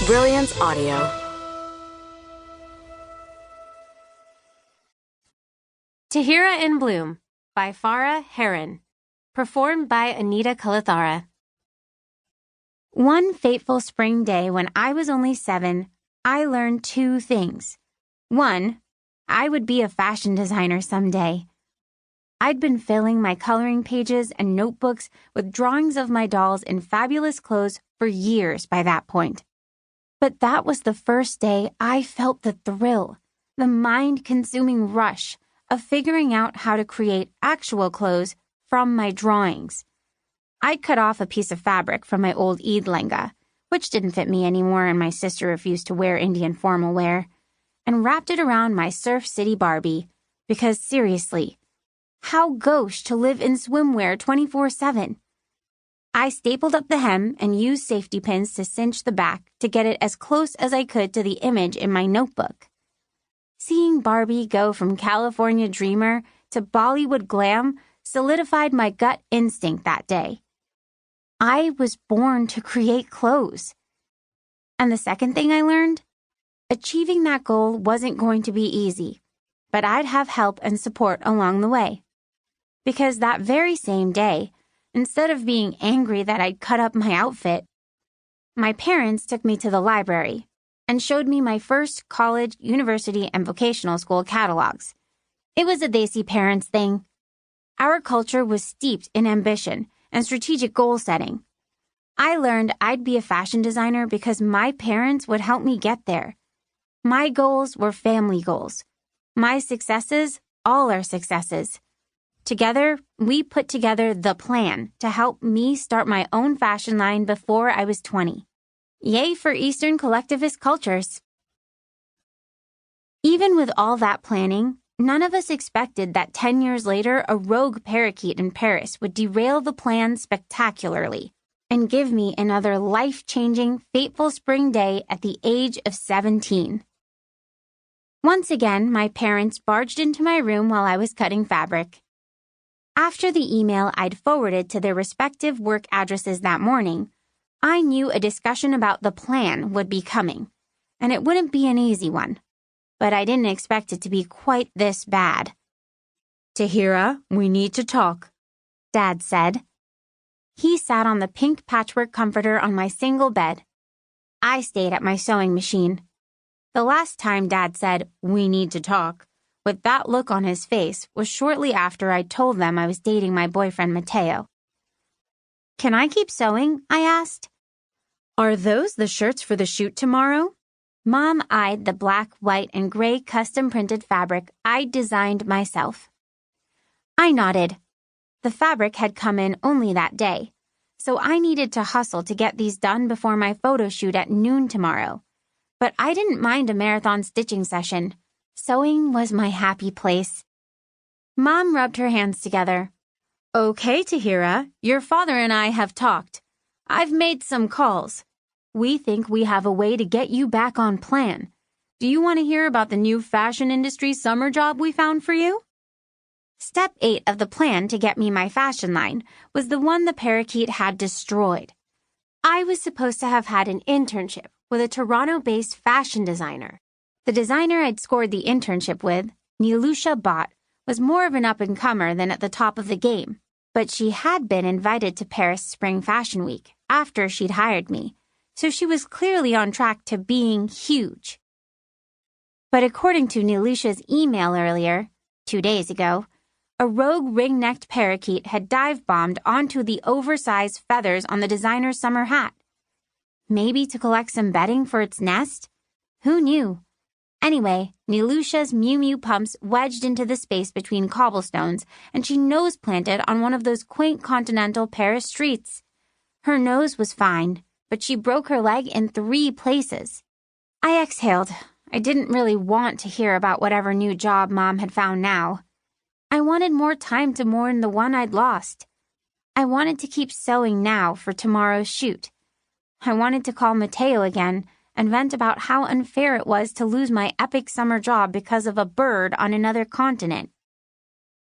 Brilliance Audio. Tahira in Bloom by Farah Heron. Performed by Anita Kalathara. One fateful spring day when I was only 7, I learned 2 things. 1, I would be a fashion designer someday. I'd been filling my coloring pages and notebooks with drawings of my dolls in fabulous clothes for years by that point. But that was the first day I felt the thrill, the mind-consuming rush of figuring out how to create actual clothes from my drawings. I'd cut off a piece of fabric from my old Eid lenga, which didn't fit me anymore and my sister refused to wear Indian formal wear, and wrapped it around my Surf City Barbie, because seriously, how gauche to live in swimwear 24/7. I stapled up the hem and used safety pins to cinch the back to get it as close as I could to the image in my notebook. Seeing Barbie go from California dreamer to Bollywood glam solidified my gut instinct that day. I was born to create clothes. And the second thing I learned? Achieving that goal wasn't going to be easy, but I'd have help and support along the way. Because that very same day, instead of being angry that I'd cut up my outfit, my parents took me to the library and showed me my first college, university, and vocational school catalogs. It was a Desi parents thing. Our culture was steeped in ambition and strategic goal setting. I learned I'd be a fashion designer because my parents would help me get there. My goals were family goals. My successes, all our successes. Together, we put together the plan to help me start my own fashion line before I was 20. Yay for Eastern collectivist cultures. Even with all that planning, none of us expected that 10 years later a rogue parakeet in Paris would derail the plan spectacularly and give me another life-changing, fateful spring day at the age of 17. Once again, my parents barged into my room while I was cutting fabric. After the email I'd forwarded to their respective work addresses that morning, I knew a discussion about the plan would be coming, and it wouldn't be an easy one. But I didn't expect it to be quite this bad. "Tahira, we need to talk," Dad said. He sat on the pink patchwork comforter on my single bed. I stayed at my sewing machine. The last time Dad said, "We need to talk," with that look on his face, was shortly after I told them I was dating my boyfriend Mateo. "Can I keep sewing?" I asked. "Are those the shirts for the shoot tomorrow?" Mom eyed the black, white, and gray custom-printed fabric I'd designed myself. I nodded. The fabric had come in only that day, so I needed to hustle to get these done before my photo shoot at noon tomorrow. But I didn't mind a marathon stitching session. Sewing was my happy place. Mom rubbed her hands together. "Okay, Tahira, your father and I have talked. I've made some calls. We think we have a way to get you back on plan. Do you want to hear about the new fashion industry summer job we found for you?" Step 8 of the plan to get me my fashion line was the one the parakeet had destroyed. I was supposed to have had an internship with a Toronto-based fashion designer. The designer I'd scored the internship with, Nilusha Bhatt, was more of an up-and-comer than at the top of the game, but she had been invited to Paris Spring Fashion Week after she'd hired me, so she was clearly on track to being huge. But according to Nilusha's email earlier, 2 days ago, a rogue ring-necked parakeet had dive-bombed onto the oversized feathers on the designer's summer hat. Maybe to collect some bedding for its nest? Who knew? Anyway, Nilusha's Mew Mew pumps wedged into the space between cobblestones, and she nose-planted on one of those quaint continental Paris streets. Her nose was fine, but she broke her leg in 3 places. I exhaled. I didn't really want to hear about whatever new job Mom had found now. I wanted more time to mourn the one I'd lost. I wanted to keep sewing now for tomorrow's shoot. I wanted to call Mateo again and vent about how unfair it was to lose my epic summer job because of a bird on another continent.